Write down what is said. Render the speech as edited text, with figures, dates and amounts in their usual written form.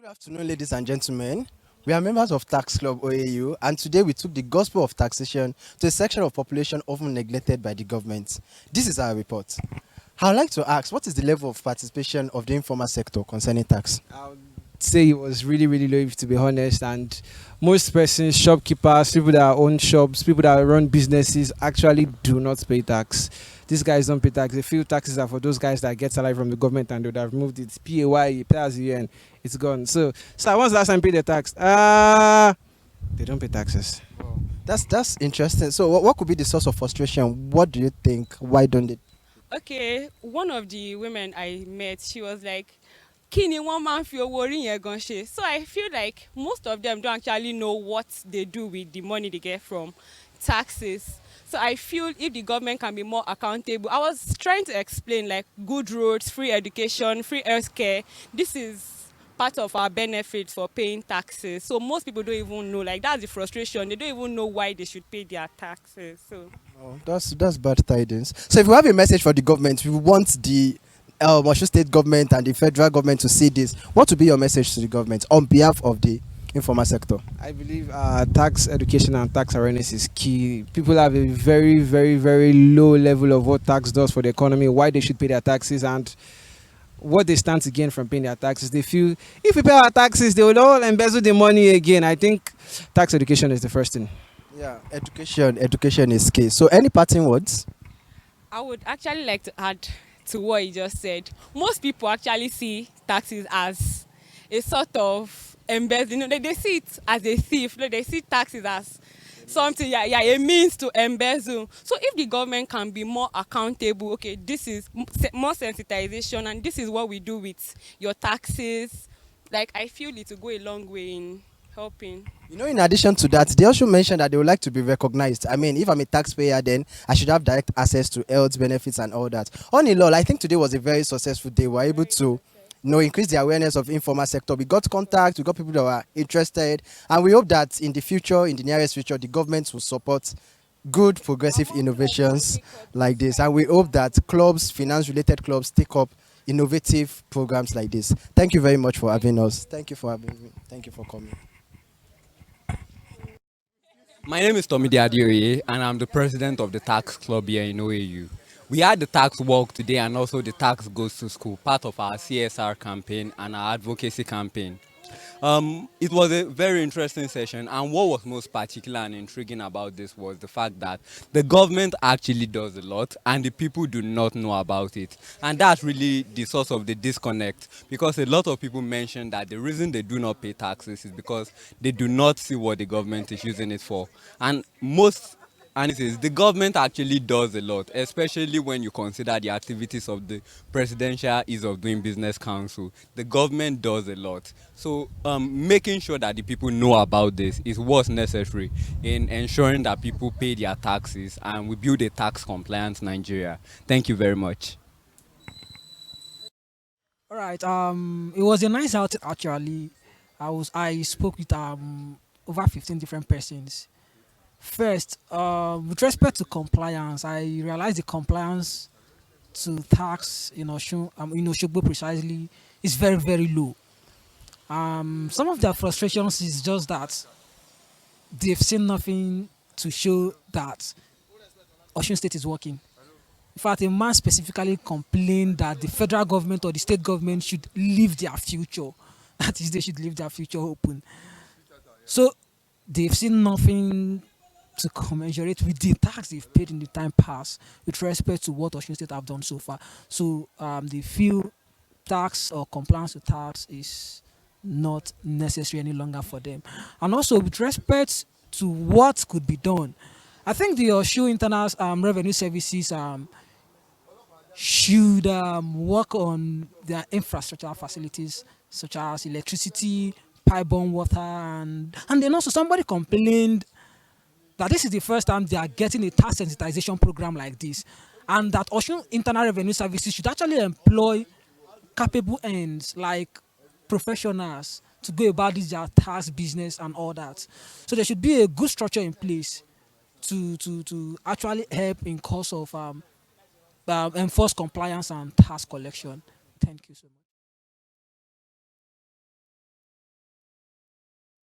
Good afternoon, ladies and gentlemen. We are members of Tax Club OAU, and today we took the gospel of taxation to a section of population often neglected by the government. This is our report. I would like to ask, what is the level of participation of the informal sector concerning tax? I would say it was really low, to be honest. And most persons, shopkeepers, people that own shops, people that run businesses actually do not pay tax. These guys don't pay tax. They feel taxes are for those guys that get salary from the government and they would have removed it. PAYE, pay as you earn, it's gone. So once last time pay the tax? They don't pay taxes. Wow. That's interesting. So what could be the source of frustration? What do you think? Why don't they? Okay, one of the women I met, she was like, Kini one man feel worrying ṣe. So I feel like most of them don't actually know what they do with the money they get from taxes. So I feel if the government can be more accountable. I was trying to explain like good roads, free education, free healthcare. This is part of our benefits for paying taxes. So most people don't even know, like that's the frustration. They don't even know why they should pay their taxes. So Oh, that's bad tidings. So if we have a message for the government, we want the Osun State government and the federal government to see this. What would be your message to the government on behalf of the informal sector? I believe tax education and tax awareness is key. People have a very low level of what tax does for the economy, why they should pay their taxes, and what they stand to gain from paying their taxes. They feel if we pay our taxes, they will all embezzle the money again. I think tax education is the first thing. Yeah, education is key. So any parting words? I would actually like to add to what you just said. Most people actually see taxes as a sort of embezzling. You know, they see it as a thief. They see taxes as something, a means to embezzle. So if the government can be more accountable, okay, this is more sensitization, and this is what we do with your taxes. Like I feel it will go a long way in helping. You know, in addition to that, they also mentioned that they would like to be recognized. I mean, if I'm a taxpayer, then I should have direct access to health benefits and all that. On in all, I think today was a very successful day. We were able to increase the awareness of informal sector. We got contact, we got people that were interested, and we hope that in the future, in the nearest future, the government will support good progressive innovations like this. And we hope that clubs, finance-related clubs, take up innovative programs like this. Thank you very much for having us. Thank you for having me. Thank you for coming. My name is Tomide Adeoye, and I'm the president of the Tax Club here in OAU. We had the tax walk today and also the tax goes to school, part of our CSR campaign and our advocacy campaign. It was a very interesting session, and what was most particular and intriguing about this was the fact that the government actually does a lot and the people do not know about it. And that's really the source of the disconnect, because a lot of people mention that the reason they do not pay taxes is because they do not see what the government is using it for. And it is the government actually does a lot, especially when you consider the activities of the Presidential Ease of Doing Business Council. The government does a lot. So making sure that the people know about this is what's necessary in ensuring that people pay their taxes and we build a tax compliant Nigeria. Thank you very much. All right. It was a nice outing actually. I spoke with over 15 different persons. First, with respect to compliance, I realized the compliance to tax in Osogbo precisely is very low. Some of their frustrations is just that they've seen nothing to show that Osun State is working. In fact, a man specifically complained that the federal government or the state government should leave their future. That is, they should leave their future open. So they've seen nothing to commensurate with the tax they've paid in the time past with respect to what Osun State have done so far. So they feel tax or compliance with tax is not necessary any longer for them. And also with respect to what could be done, I think the Osun Internal Revenue Services should work on their infrastructure facilities such as electricity, pipe-borne water, and then also somebody complained that this is the first time they are getting a tax sensitization program like this, and that Osun Internal Revenue Services should actually employ capable ends like professionals to go about their tax business and all that. So there should be a good structure in place to actually help in cause of enforce compliance and tax collection. Thank you so much.